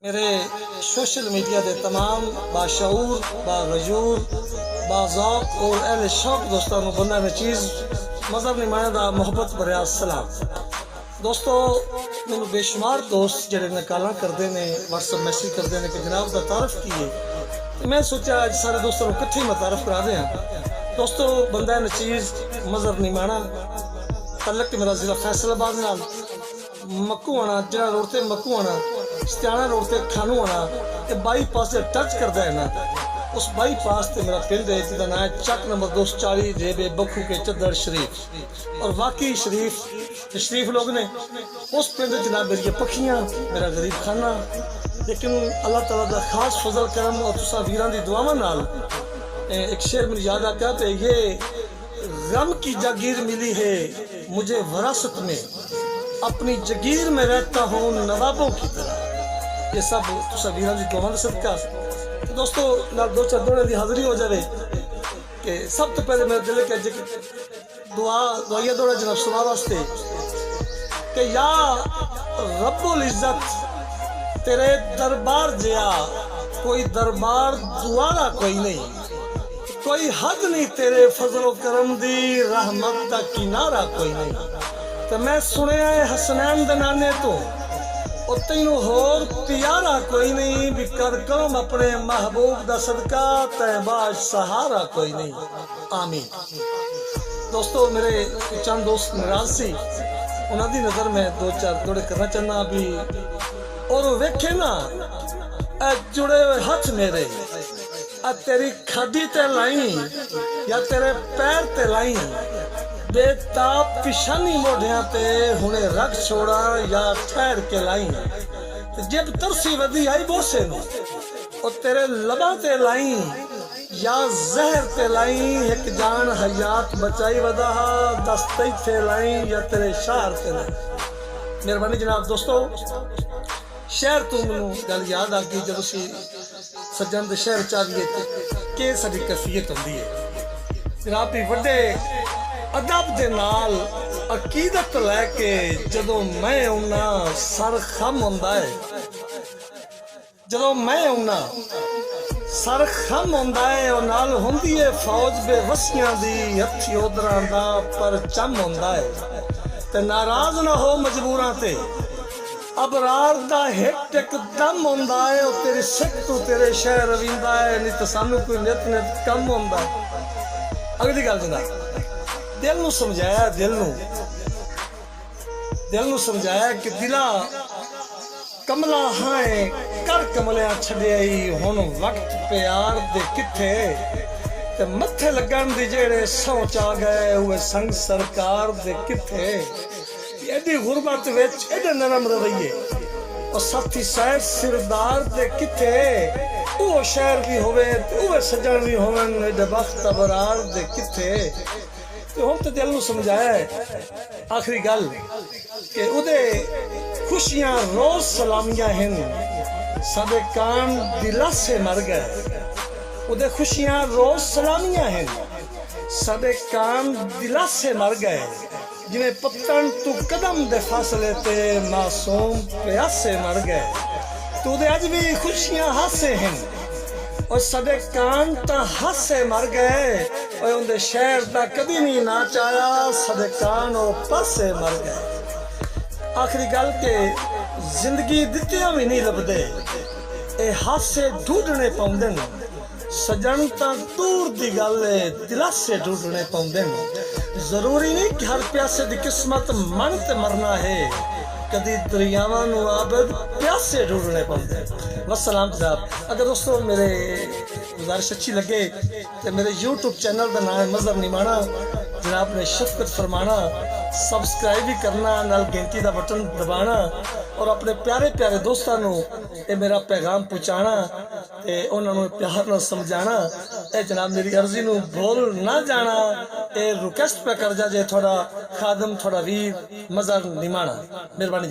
मेरे social media के तमाम बाशऊर बागजूर बाज़ौक और अहले शौक दोस्तों को बंदा नचीज़ मज़हब निमाया दा मोहब्बत भरिया सलाम। दोस्तों मैनू बेशुमार दोस्त जेडे ने काला करते हैं व्हाट्सअप मैसेज करते हैं कि जनाब का तारफ की है, तो मैं सोचा अज सारे दोस्तों को इकट्ठे मैं तारफ करा दें। दोस्तों बंदा नचीज़ मज़हब निमाना तलक मेरा ज़िला फैसलाबाद नाल मक्कू आना जिला रोड से मक्कू आना सत्याना रोड से खानू आना ये बाईपास से टच करता है ना, उस बाईपास से मेरा पिंड है जिसका नाम है चक नंबर 240 जेबे बखू के चदर शरीफ। और वाकई शरीफ लोग ने उस पिंड जनाब मेरी पखियां मेरा गरीब खाना, लेकिन अल्लाह ताला का खास फजल करम और तुसा वीरां दी दुआवां नाल एक शेर मेरी याद आता है, ये गम की जागीर मिली है मुझे विरासत में, अपनी जगीर में रहता हूँ नवाबों की तरह। ये सब तुसा वीरां दी दुआवां दा सदका। दोस्तों नाल दो चार दोड़े की हाजिरी हो जाए कि सब तो पहले मेरे दिल के दुआइया दौड़ा जनाब सुना वास्ते कि या रब्बुल इज्जत तेरे दरबार जया कोई दरबार दुआरा कोई नहीं, कोई हद नहीं तेरे फजलो करम दी रहमत का किनारा कोई नहीं। तो मैं सुनिया है हसनैन दे नाने तो और तेनू होर प्यारा कोई नहीं, भी कर कम अपने महबूब दा सदका तैबाज सहारा कोई नहीं। आमीन। दोस्तों मेरे चंद दोस्त नाराज सी, उन्हों की नजर में दो चार जोड़े करना चाहना भी, और वेखे ना जुड़े हुए हाथ मेरे तेरी खादी ते लाई या तेरे पैर ते लाई, बेताब पिशानी मोढ़िया ते हुने रख छोड़ा या ठहर के लाई, जब तरसी वधी आई बोसे नो और तेरे लबा ते लाई या जहर ते लाई, एक जान हयात बचाई वदा दस्ते थे लाई या तेरे शहर ते लाई। मेहरबानी जनाब। दोस्तों शहर तो मैनू गल याद आ गई जब असी सज्जन शहर चाहिए कि साडी कैफियत होंदी है जनाब भी वड्डे अदब दे नाल अकीदत लैके जदों मैं आउना सर खम हुंदा है, जदों मैं आउना सर खम हुंदा है और नाल हुंदी है फौज बेवसियां दी हथी उधरां दा परचम हुंदा है, ते नाराज ना हो मजबूरां ते अबरार दा हिट एकदम हुंदा है, और तेरी सिख तू तेरे शहर रविंदा है, नहीं तो सानू कोई नित नित कम हुंदा है। अगली गल जनाब दिल नू समझाया, दिल नू समझाया कि दिला कमला हाँ कर कमलिया छड़ियाई हुण वक्त प्यार दे किथे, ते मथे लगन दी जेड़े सौ चा गए हुए संग सरकार दे किथे, एडी गुरबत विच एडे नरम रवैये और साथी साहब सिरदार दे किथे, वो शहर भी होवे वो सजन भी होवन एडे वक्त अबरार दे किथे। तो हम तो दिल नू समझाया है आखिरी गल कि उदे खुशियां रोज सलामियां हैं, साडे कान दिला से मर गए, उदे खुशियां रोज सलामियां हैं, साडे कान दिला से मर गए, जिवें पत्तन तू कदम दे फासले ते मासूम प्यासे मर गए, तू दे अज भी खुशियां हासे हैं और साडे कान ता हासे मर गए, और उनके शहर दा कभी नहीं नाच आया, साडे कान और पासे मर गए। आखिरी गल के जिंदगी दित्तियां भी नहीं लभदे, ए हासे ढूंढने पौंदे न, सजन ता दूर दी गल है दिलासे ढूंढने पौंदे न। जरूरी नहीं कि हर प्यासे दी किस्मत मन ते मरना है, कदी दरियावां नू आबद प्यासे ढूंढने पौंदे। वस्सलाम जनाब। अगर दोस्तों मेरे गुजारिश अच्छी लगे तो मेरे YouTube चैनल का नाम है मज़हब निमाना, जनाब ने शफकत फरमाना, सब्सक्राइब भी करना, नाल घंटी का बटन दबाना और अपने प्यारे प्यारे दोस्तों को ये मेरा पैगाम पहुँचाना, उन्होंने प्यार न समझाना। ये जनाब मेरी अर्जी नू भूल ना जाना, ये रिक्वेस्ट पे कर जा जे थोड़ा खादम थोड़ा वीर मज़हब निमाना। मेहरबानी।